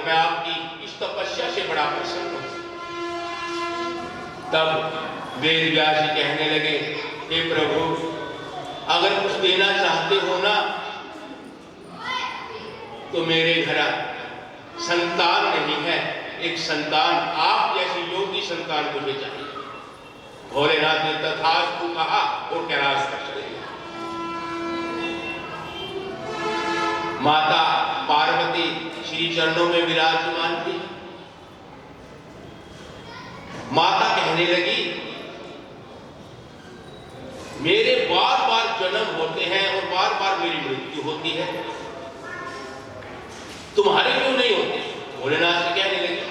मैं आपकी इस तपस्या से बड़ा प्रसन्न हूं। तब वेद व्यास जी कहने लगे, हे प्रभु, अगर कुछ देना चाहते हो ना तो मेरे घर संतान नहीं है, एक संतान, आप जैसी योगी संतान मुझे चाहिए। भोलेनाथ ने तथास्तु कहा और कैलाश पर चले गए। माता पार्वती श्री चरणों में विराजमान थी। माता कहने लगी, मेरे बार बार जन्म होते हैं और बार बार मेरी मृत्यु होती है, तुम्हारे क्यों नहीं होते? भोलेनाथ से कहने लगे।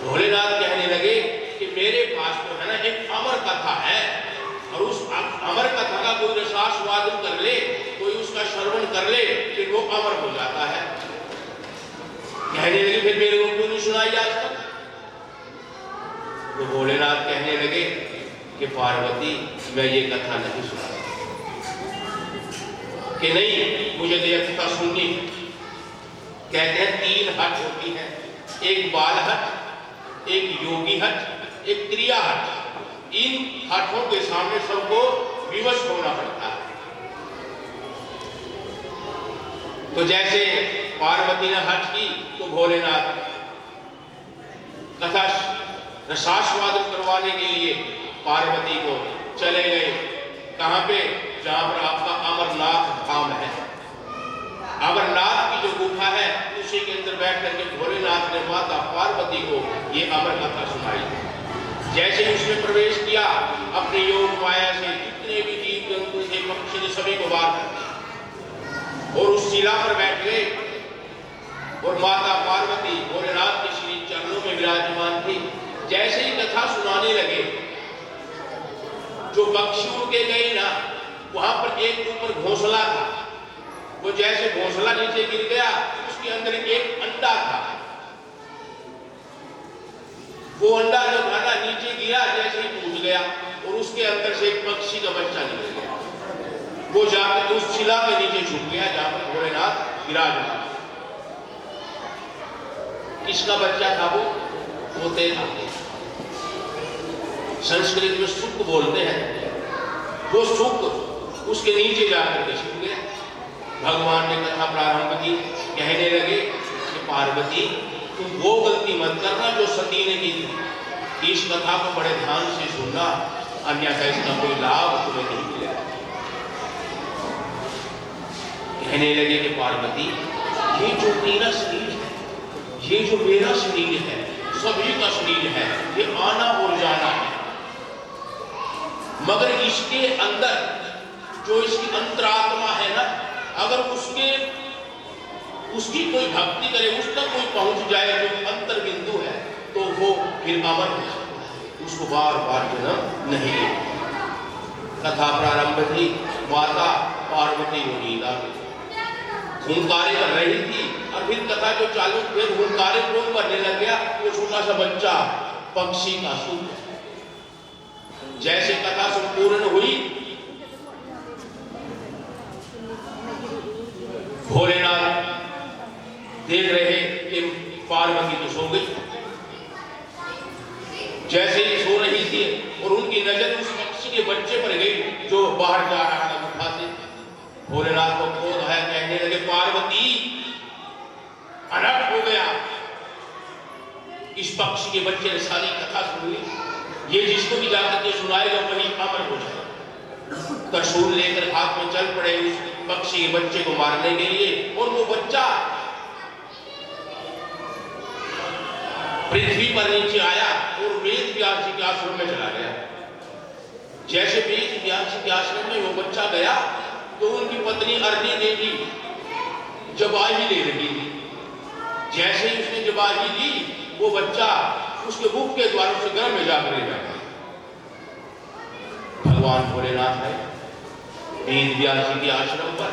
भोलेनाथ कहने लगे कि मेरे पास तो है ना एक अमर कथा है, और उस अमर कथा का कोई रसास्वादन कर ले, कोई उसका श्रवण कर ले, फिर वो अमर हो जाता है। कहने लगे, फिर मेरे को क्यों नहीं सुनाई आज तक? तो भोलेनाथ कहने लगे कि पार्वती, मैं ये कथा नहीं सुना, कि नहीं, मुझे तो यह कथा सुननी। कहते हैं 3 हट होती है, एक बाल हट, एक योगी हट, एक क्रिया हट। इन हटों के सामने सबको विवश होना पड़ता है। तो जैसे पार्वती ने हट की तो भोलेनाथ कथा रसास्वादन करवाने के लिए पार्वती को चले गए। कहां पे? जहां पर आपका अमरनाथ धाम है। अमरनाथ की जो गुफा है उसी के अंदर बैठ करके भोलेनाथ ने माता पार्वती को ये अमर कथा सुनाई। जैसे ही उसने प्रवेश किया, अपने योग माया से जितने भी जीव जंतु थे, पक्षी थे, सभी को बाहर कर दिया और उस शिला पर बैठ गए। और माता पार्वती भोलेनाथ के श्री चरणों में विराजमान थी। जैसे ही कथा सुनाने लगे, जो पक्षी उड़ के गए ना, वहां पर एक ऊपर घोंसला था। वो जैसे घोंसला नीचे गिर गया, उसके अंदर एक अंडा था। वो अंडा जो था ना, नीचे गिरा, जैसे ही टूट गया और उसके अंदर से एक पक्षी का बच्चा निकल गया। वो जाकर उस शिला के नीचे छुप गया जहां पर भोलेनाथ विराजमान। किसका बच्चा था वो? तोते था। संस्कृत में सुक बोलते हैं। वो सुक उसके नीचे जाकर के छुप गया। भगवान ने कथा प्रारंभ की। कहने लगे कि पार्वती, तुम वो गलती मत करना जो सती ने की थी। इस कथा को बड़े ध्यान से सुनना, अन्यथा इसका कोई लाभ तुम्हें नहीं मिलेगा। कहने लगे कि पार्वती, ये जो मेरा शरीर है, ये जो मेरा शरीर है, सभी का शरीर है, ये आना और जाना है, मगर इसके अंदर जो इसकी अंतरात्मा है ना, अगर उसकी कोई भक्ति करे, उस तक कोई पहुंच जाए, जो अंतर बिंदु है, तो वो फिर अमर हो सकता है, उसको बार बार जन्म नहीं लेगा। कथा प्रारंभ थी, माता पार्वती को नींद आ गई, हुंकारे कर रही थी, और फिर कथा जो चालू, फिर हुंकारे कौन करने लग गया? वो छोटा सा बच्चा, पक्षी का सूप। जैसे कथा संपूर्ण हुई, भोलेनाथ देख रहे कि पार्वती तो सो गई। जैसे ही सो रही थी और उनकी नजर उस पक्षी के बच्चे पर गई जो बाहर जा रहा था गुफा से। भोलेनाथ को क्रोध आया, कहने लगे, पार्वती, अनर्थ हो गया, इस पक्षी के बच्चे ने सारी कथा सुन ली, ये जिसको भी जाकर के सुनाएगा वही अमर हो जाएगा। त्रिशूल लेकर हाथ में चल पड़े उस पक्षी के बच्चे को मारने के लिए, और वो बच्चा पृथ्वी पर नीचे आया और वेद व्यास जी के आश्रम में चला गया। जैसे वेद व्यास जी के आश्रम में वो बच्चा गया तो उनकी पत्नी अरनी देवी जबाही ले रही थी। जैसे ही उसने जबाही ली, वो बच्चा उसके मुख के द्वार से गर्भ में जाकर ले जाता। भगवान भोलेनाथ है वेद व्यास जी के आश्रम पर,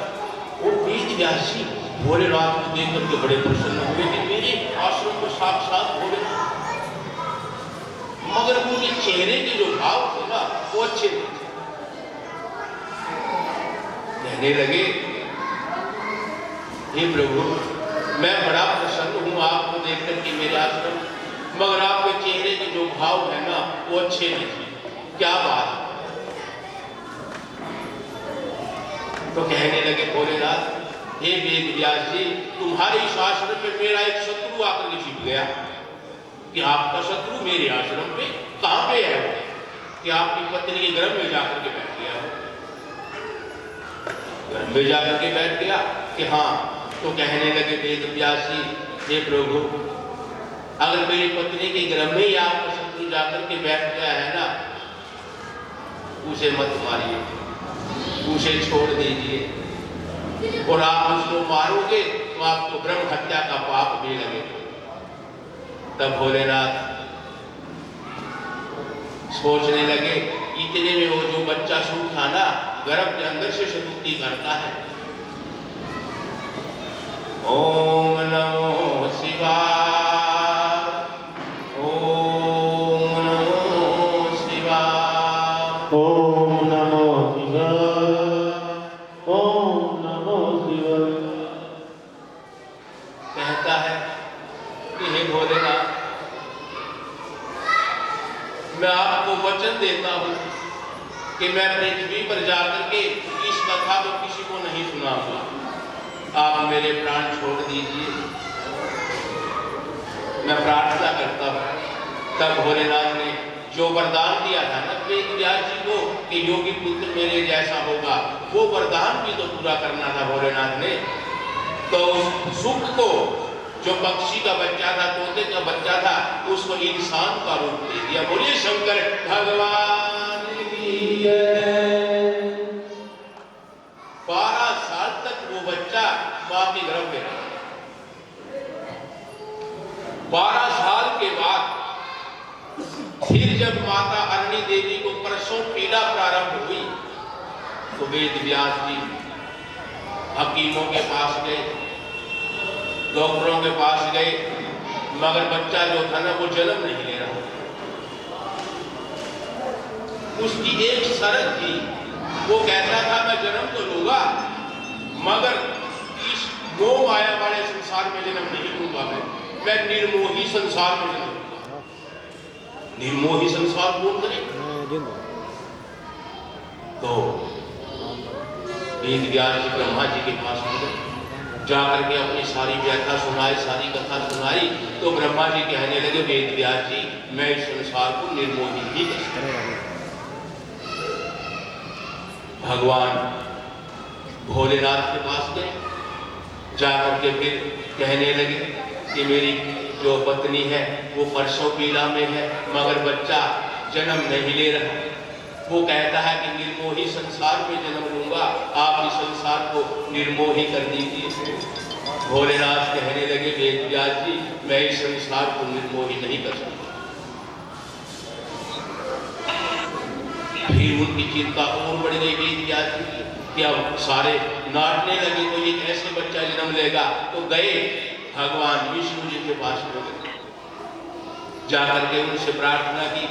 और वेद व्यास जी भोलेनाथ को देख करके बड़े प्रसन्न हुए कि मेरे आश्रम में साक्षात भोलेनाथ। मगर उनके चेहरे के जो भाव थे ना, वो अच्छे थे। कहने लगे, हे प्रभु, मैं बड़ा प्रसन्न हूं आपको मेरे आश्रम, मगर आपके चेहरे के जो भाव है ना वो अच्छे नहीं। क्या बात? तो कहने लगे भोलेनाथ, हे वेद व्यास जी, तुम्हारे इस आश्रम में मेरा एक शत्रु आकर के छिप गया। कि आपका शत्रु मेरे आश्रम पे कहां पे है वो? कि आपकी पत्नी के गर्भ में जाकर के बैठ गया हो। गर्भ में जाकर के बैठ गया कि हाँ। तो कहने लगे वेद व्यास जी, हे प्रभु, अगर मेरी पत्नी के गर्भ में ही आपका शत्रु जाकर के बैठ गया है ना, उसे मत मारिए, उसे छोड़ दीजिए, और आप उसको मारोगे तो आपको ब्रह्म हत्या का पाप भी लगेगा। तब भोलेनाथ सोचने लगे, इतने में वो जो बच्चा सूख था ना, गर्भ के अंदर से शतुक्ति करता है, ओम नमो शिवाय, ओम नमो शिवाय, ओम नमो शिवाय, ओम नमो शिवाय। कहता है कि हे भोलेनाथ, मैं आपको वचन देता हूं कि मैं पृथ्वी पर जाकर के इस कथा को किसी को नहीं सुनाऊंगा। आप मेरे प्राण छोड़ दीजिए, मैं प्रार्थना करता हूं। तब भोलेनाथ ने जो वरदान दिया था ना वेद व्यास जी को कि योगी पुत्र मेरे जैसा होगा, वो वरदान भी तो पूरा करना था भोलेनाथ ने। तो उस सुख को, जो पक्षी का बच्चा था, तोते का बच्चा था, उसको इंसान का रूप दे दिया। बोलिए शंकर भगवान की जय। 12 साल तक वो बच्चा मां के गर्भ में रहा। 12 साल के बाद फिर जब माता अरणी देवी को प्रसव पीड़ा प्रारंभ हुई तो वेद व्यास जी हकीमों के पास गए, डॉक्टरों के पास गए, मगर बच्चा जो था ना वो जन्म नहीं ले रहा। उसकी एक शर्त थी, वो कहता था मैं जन्म तो लूंगा मगर इस मोह माया वाले संसार में जन्म नहीं लूंगा, मैं निर्मोही संसार में जन्म लूंगा। निर्मोही संसार बोल रहे। तो वेद व्यास जी ब्रह्मा जी के पास गए, जाकर के अपनी सारी व्याख्या सुनाई, सारी कथा सुनाई। तो ब्रह्मा जी कहने लगे वेद व्यास जी, मैं इस संसार को निर्मोही ही कर सकता। भगवान भोलेनाथ के पास गए, जाकर के फिर कहने लगे कि मेरी जो पत्नी है वो प्रसव पीड़ा में है मगर बच्चा जन्म नहीं ले रहा। वो कहता है कि निर्मोही संसार में जन्म लूंगा, आप इस संसार को निर्मोही कर दीजिए। भोलेनाथ कहने लगे वेद व्यास जी, मैं इस संसार को निर्मोही नहीं कर सकता। फिर उनकी चिंता और बढ़ गई वेद व्यास जी की कि अब सारे नाटने लगे तो ये कैसे बच्चा जन्म लेगा। तो गए भगवान विष्णु जी के पास में गए, जाकर के उनसे प्रार्थना की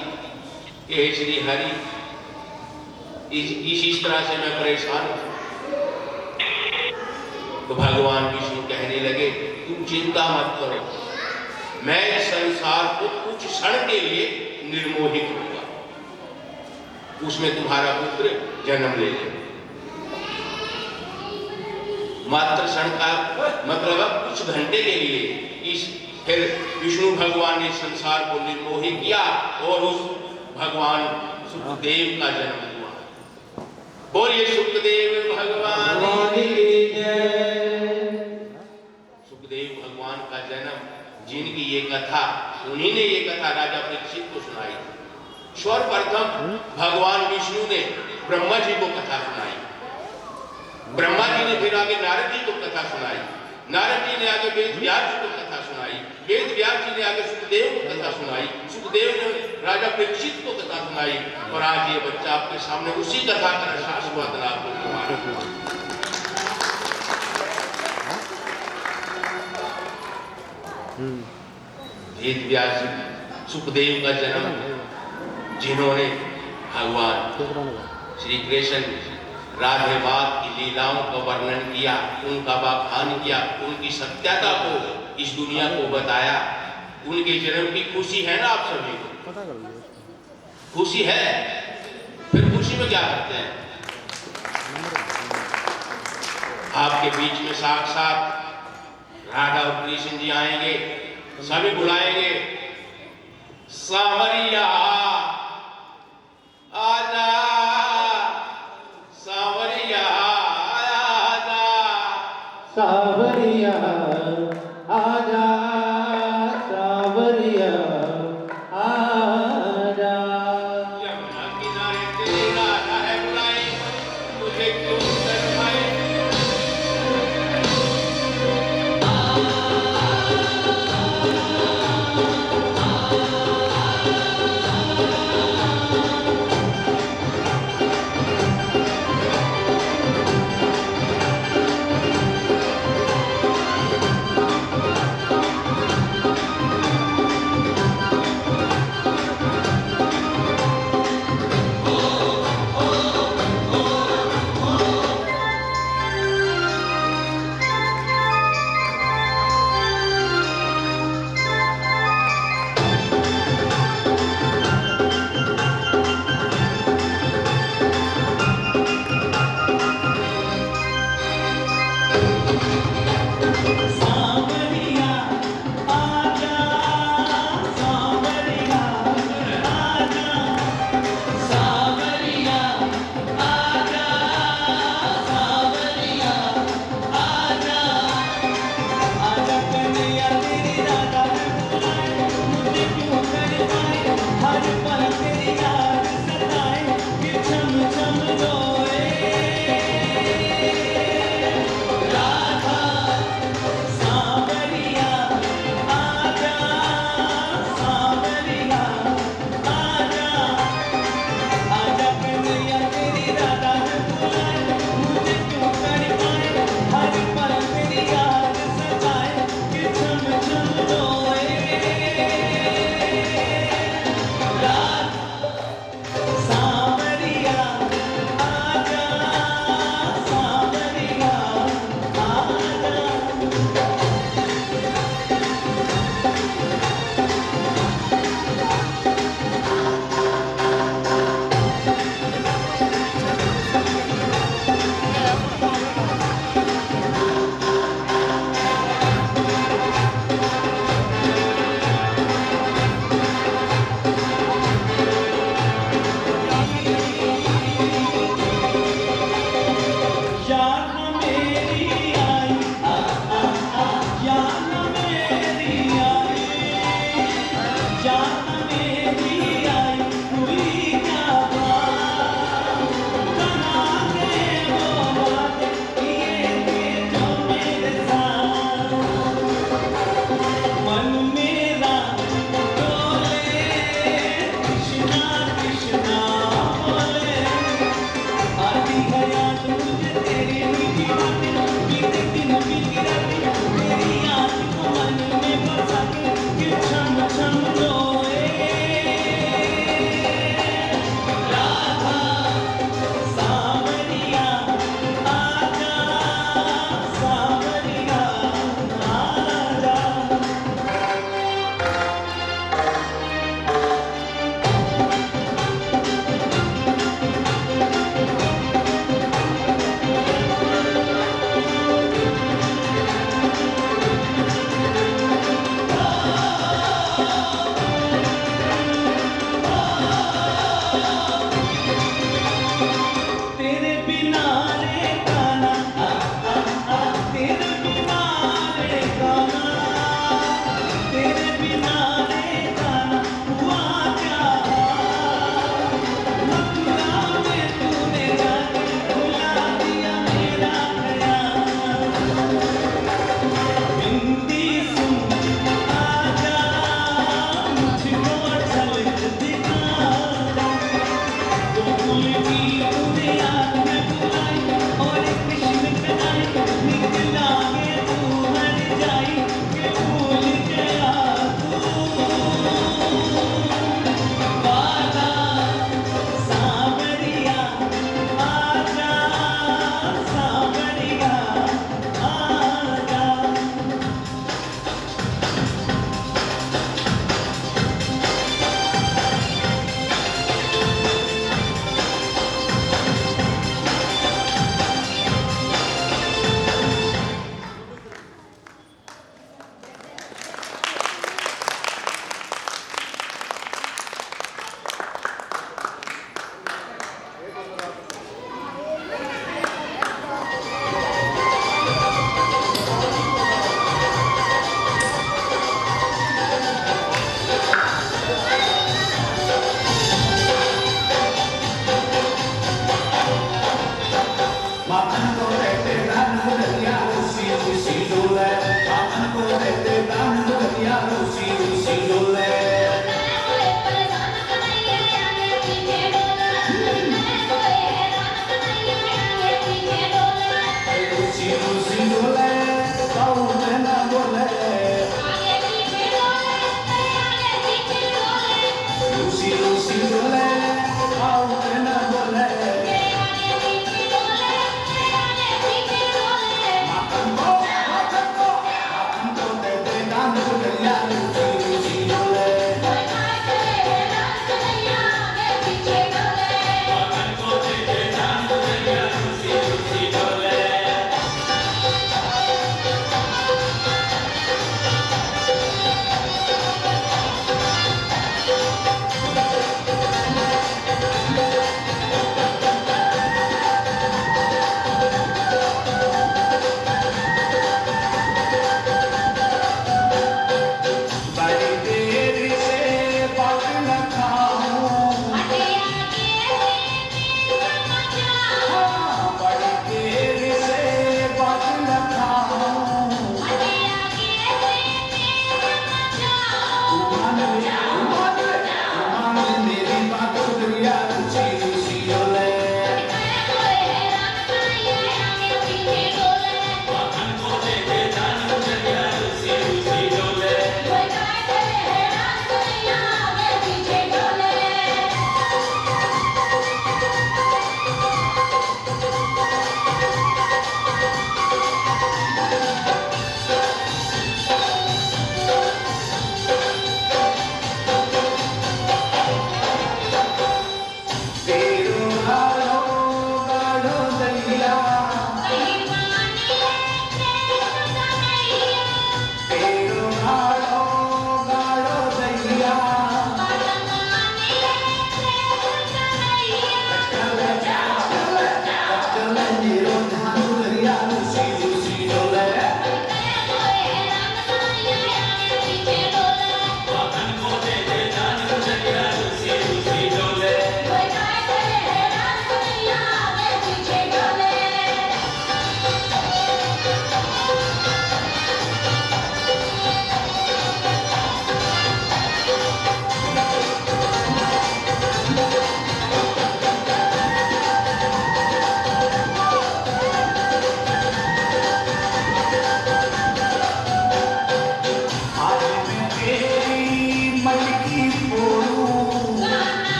कि हे श्री हरि, इस तरह से मैं परेशान हूं। तो भगवान विष्णु कहने लगे तुम चिंता मत करो, मैं इस संसार को कुछ क्षण के लिए निर्मोही करूंगा, उसमें तुम्हारा पुत्र जन्म ले ले। मात्र क्षण का मतलब कुछ घंटे के लिए इस फिर विष्णु भगवान ने संसार को निर्मोही किया और उस भगवान सुखदेव का जन्म हुआ। बोलिए सुखदेव भगवान की जय। सुखदेव भगवान का जन्म, जिनकी ये कथा, उन्हीं ने ये कथा राजा परीक्षित को सुनाई। सर्वप्रथम भगवान विष्णु ने ब्रह्मा जी को कथा सुनाई, ब्रह्मा जी ने फिर आगे नारद जी को कथा सुनाई, नारद जी ने आगे वेद व्यास जी को कथा सुनाई, वेद व्यास जी ने आगे सुखदेव को कथा सुनाई, सुखदेव ने राजा परीक्षित को कथा सुनाई, और आज ये बच्चा आपके सामने उसी कथा का शाश्वत लाभ को वेद व्यास जी सुखदेव का जन्म, जिन्होंने भगवान श्री कृष्ण राधे मात की लीलाओं का वर्णन किया, उनका बखान किया, उनकी सत्यता को इस दुनिया को बताया। उनके जन्म की खुशी है ना आप सभी को? खुशी है? फिर खुशी में क्या करते हैं? आपके बीच में साक्षात राधा और कृष्ण जी आएंगे, सभी बुलाएंगे, सांवरिया आजा, सांवरिया आजा, सावरिया आजा, सावरिया आजा। यमुना किनारे तेरी राधा है बुलाए, तुझे क्यों शर्माए?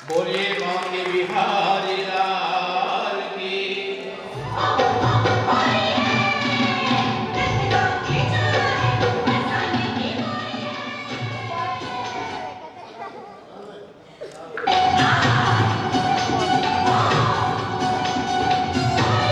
बोलिए बांके बिहारी लाल की।